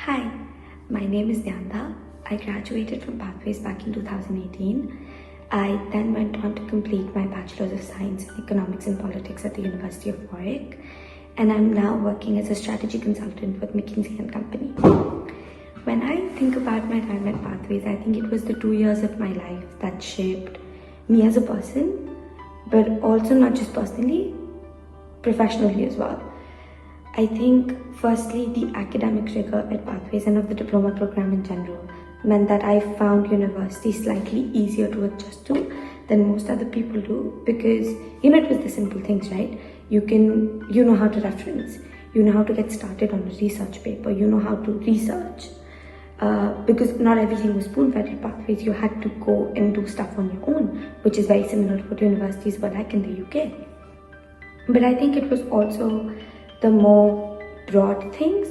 Hi, my name is Gnyanda. I graduated from Pathways back in 2018. I then went on to complete my Bachelor's of Science in Economics and Politics at the University of Warwick, and I'm now working as a strategy consultant with McKinsey Company. When I think about my time at Pathways, I think it was the 2 years of my life that shaped me as a person, but also not just personally, professionally as well. I think firstly, the academic rigor at Pathways and of the diploma program in general meant that I found university slightly easier to adjust to than most other people do, because it was the simple things, right? You know how to reference, you know how to get started on a research paper, you know how to research, because not everything was spoon-fed at Pathways. You had to go and do stuff on your own, which is very similar to what universities were like in the UK. But I think it was also the more broad things.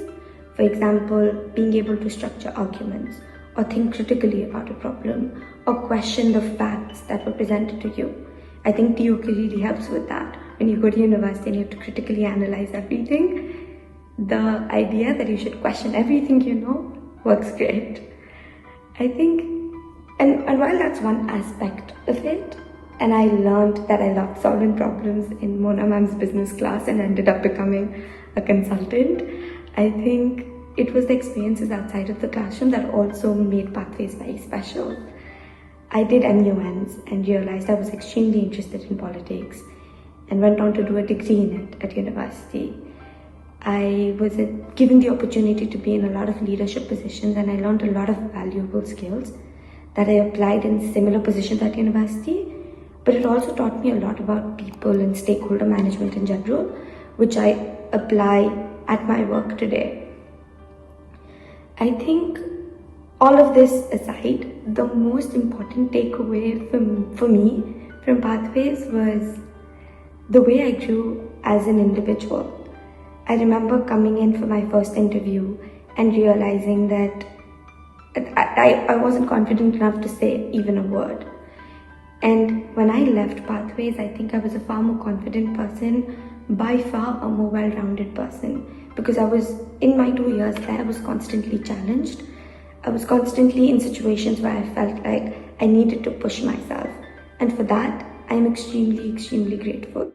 For example, being able to structure arguments or think critically about a problem or question the facts that were presented to you. I think TUK really helps with that. When you go to university and you have to critically analyze everything, the idea that you should question everything you know works great. I think, and while that's one aspect of it, and I learned that I loved solving problems in Mona Ma'am's business class and ended up becoming a consultant, I think it was the experiences outside of the classroom that also made Pathways very special. I did MUNs and realized I was extremely interested in politics and went on to do a degree in it at university. I was given the opportunity to be in a lot of leadership positions, and I learned a lot of valuable skills that I applied in similar positions at university. But it also taught me a lot about people and stakeholder management in general, which I apply at my work today. I think all of this aside, the most important takeaway for me from Pathways was the way I grew as an individual. I remember coming in for my first interview and realizing that I wasn't confident enough to say even a word. And when I left Pathways, I think I was a far more confident person, by far a more well-rounded person, because I was, in my 2 years there, I was constantly challenged. I was constantly in situations where I felt like I needed to push myself. And for that, I'm extremely, extremely grateful.